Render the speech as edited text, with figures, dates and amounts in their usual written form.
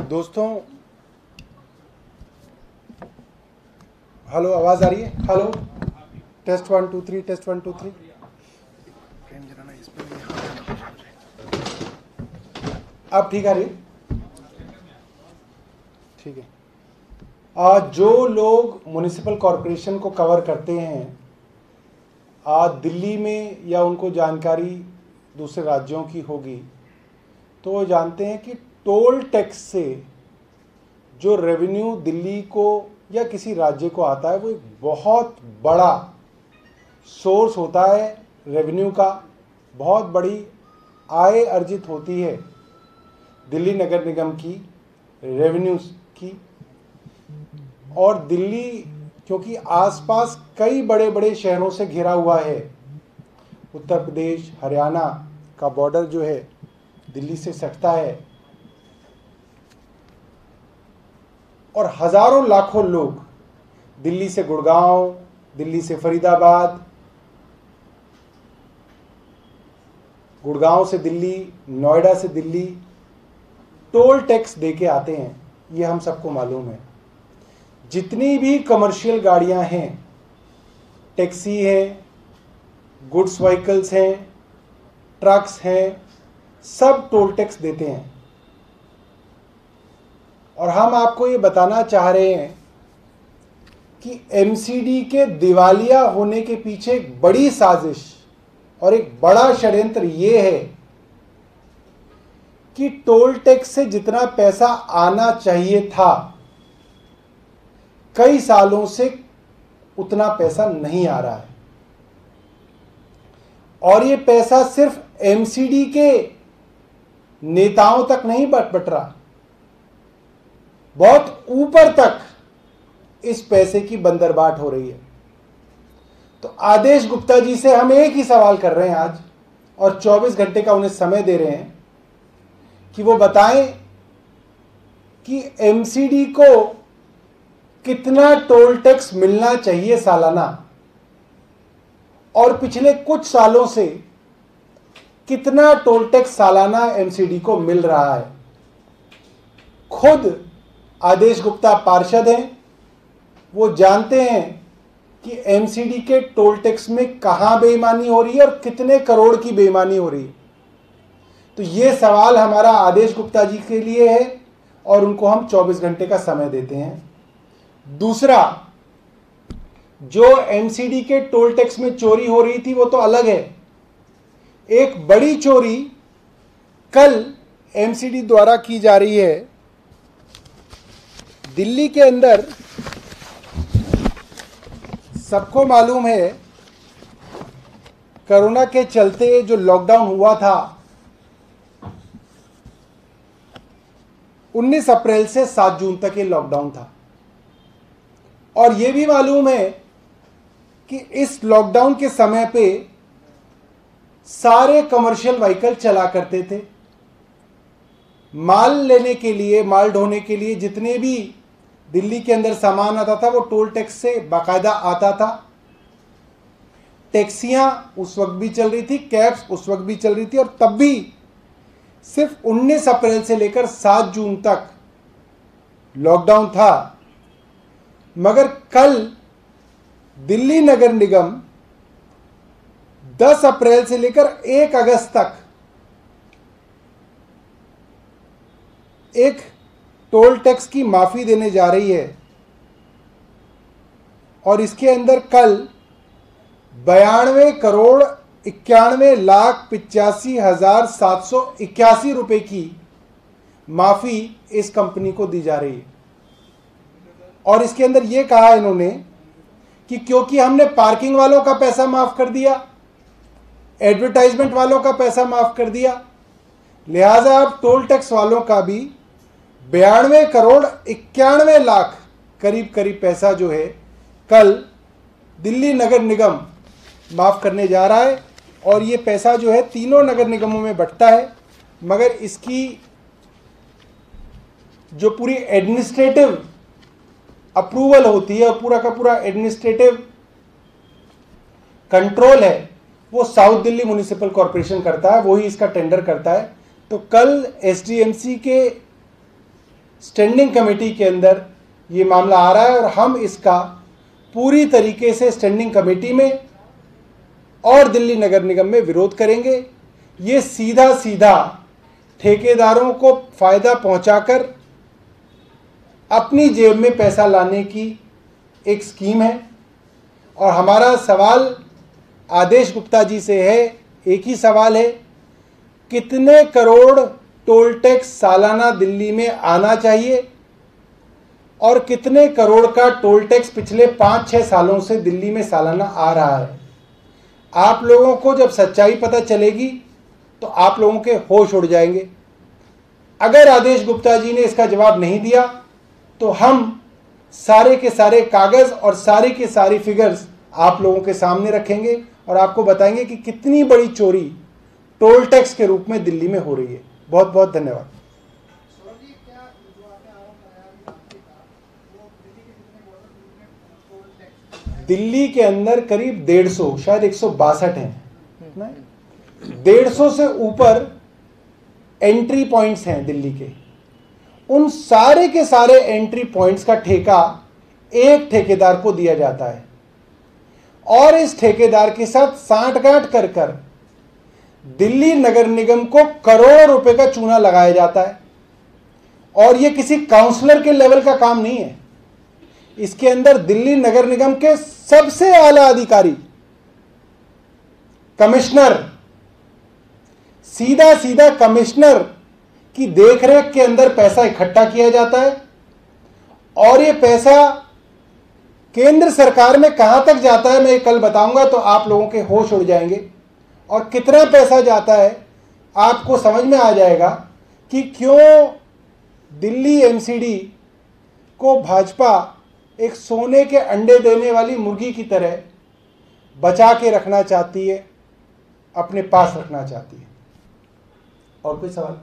दोस्तों, हेलो, आवाज़ आ रही है? Hello, test 1 2 3, test 1 2 3। अब ठीक आ रही है? ठीक है। जो लोग म्युनिसिपल कॉरपोरेशन को कवर करते हैं दिल्ली में, या उनको जानकारी दूसरे राज्यों की होगी, तो वो जानते हैं कि टोल टैक्स से जो रेवेन्यू दिल्ली को या किसी राज्य को आता है वो एक बहुत बड़ा सोर्स होता है रेवेन्यू का। बहुत बड़ी आय अर्जित होती है दिल्ली नगर निगम की रेवेन्यूज की। और दिल्ली क्योंकि आसपास कई बड़े बड़े शहरों से घिरा हुआ है, उत्तर प्रदेश हरियाणा का बॉर्डर जो है दिल्ली से सटता है, और हजारों लाखों लोग दिल्ली से गुड़गांव, दिल्ली से फरीदाबाद, गुड़गांव से दिल्ली, नोएडा से दिल्ली टोल टैक्स देके आते हैं। ये हम सबको मालूम है। जितनी भी कमर्शियल गाड़ियां हैं, टैक्सी हैं, गुड्स व्हीकल्स हैं, ट्रक्स हैं, सब टोल टैक्स देते हैं। और हम आपको ये बताना चाह रहे हैं कि एमसीडी के दिवालिया होने के पीछे एक बड़ी साजिश और एक बड़ा षड्यंत्र ये है कि टोल टैक्स से जितना पैसा आना चाहिए था, कई सालों से उतना पैसा नहीं आ रहा है। और ये पैसा सिर्फ एमसीडी के नेताओं तक नहीं बट रहा, बहुत ऊपर तक इस पैसे की बंदरबाट हो रही है। तो आदेश गुप्ता जी से हम एक ही सवाल कर रहे हैं आज, और 24 घंटे का उन्हें समय दे रहे हैं कि वो बताएं कि एमसीडी को कितना टोल टैक्स मिलना चाहिए सालाना, और पिछले कुछ सालों से कितना टोल टैक्स सालाना एमसीडी को मिल रहा है। खुद आदेश गुप्ता पार्षद हैं, वो जानते हैं कि एमसीडी के टोल टैक्स में कहां बेईमानी हो रही है और कितने करोड़ की बेईमानी हो रही है। तो ये सवाल हमारा आदेश गुप्ता जी के लिए है, और उनको हम 24 घंटे का समय देते हैं। दूसरा, जो एमसीडी के टोल टैक्स में चोरी हो रही थी वो तो अलग है। एक बड़ी चोरी कल एमसीडी द्वारा की जा रही है। दिल्ली के अंदर सबको मालूम है, कोरोना के चलते जो लॉकडाउन हुआ था 19 अप्रैल से 7 जून तक ये लॉकडाउन था। और ये भी मालूम है कि इस लॉकडाउन के समय पे सारे कमर्शियल व्हीकल चला करते थे। माल लेने के लिए, माल ढोने के लिए जितने भी दिल्ली के अंदर सामान आता था वो टोल टैक्स से बाकायदा आता था। टैक्सियां उस वक्त भी चल रही थी, कैब्स उस वक्त भी चल रही थी, और तब भी सिर्फ 19 अप्रैल से लेकर 7 जून तक लॉकडाउन था। मगर कल दिल्ली नगर निगम 10 अप्रैल से लेकर 1 अगस्त तक एक टोल टैक्स की माफी देने जा रही है। और इसके अंदर कल 92,91,85,781 रुपए की माफी इस कंपनी को दी जा रही है। और इसके अंदर यह कहा इन्होंने कि क्योंकि हमने पार्किंग वालों का पैसा माफ कर दिया, एडवर्टाइजमेंट वालों का पैसा माफ कर दिया, लिहाजा अब टोल टैक्स वालों का भी 92,91,00,000 करीब पैसा जो है कल दिल्ली नगर निगम माफ करने जा रहा है। और ये पैसा जो है तीनों नगर निगमों में बंटता है, मगर इसकी जो पूरी एडमिनिस्ट्रेटिव अप्रूवल होती है और पूरा का पूरा एडमिनिस्ट्रेटिव कंट्रोल है वो साउथ दिल्ली म्युनिसिपल कॉरपोरेशन करता है, वही इसका टेंडर करता है। तो कल एसडीएमसी के स्टैंडिंग कमेटी के अंदर ये मामला आ रहा है और हम इसका पूरी तरीके से स्टैंडिंग कमेटी में और दिल्ली नगर निगम में विरोध करेंगे। ये सीधा सीधा ठेकेदारों को फायदा पहुंचाकर अपनी जेब में पैसा लाने की एक स्कीम है। और हमारा सवाल आदेश गुप्ता जी से है, एक ही सवाल है, कितने करोड़ टोल टैक्स सालाना दिल्ली में आना चाहिए और कितने करोड़ का टोल टैक्स पिछले 5-6 सालों से दिल्ली में सालाना आ रहा है। आप लोगों को जब सच्चाई पता चलेगी तो आप लोगों के होश उड़ जाएंगे। अगर आदेश गुप्ता जी ने इसका जवाब नहीं दिया तो हम सारे के सारे कागज और सारी के सारी फिगर्स आप लोगों के सामने रखेंगे और आपको बताएंगे कि कितनी बड़ी चोरी टोल टैक्स के रूप में दिल्ली में हो रही है। बहुत बहुत धन्यवाद। दिल्ली के अंदर करीब 150, शायद 162 हैं, 150 से ऊपर एंट्री पॉइंट्स हैं दिल्ली के। उन सारे के सारे एंट्री पॉइंट्स का ठेका एक ठेकेदार को दिया जाता है और इस ठेकेदार के साथ सांठगांठ कर कर दिल्ली नगर निगम को करोड़ों रुपए का चूना लगाया जाता है। और यह किसी काउंसलर के लेवल का काम नहीं है, इसके अंदर दिल्ली नगर निगम के सबसे आला अधिकारी, कमिश्नर, सीधा सीधा कमिश्नर की देखरेख के अंदर पैसा इकट्ठा किया जाता है। और ये पैसा केंद्र सरकार में कहां तक जाता है मैं कल बताऊंगा तो आप लोगों के होश उड़ जाएंगे। और कितना पैसा जाता है आपको समझ में आ जाएगा कि क्यों दिल्ली एमसीडी को भाजपा एक सोने के अंडे देने वाली मुर्गी की तरह बचा के रखना चाहती है, अपने पास रखना चाहती है। और कोई सवाल?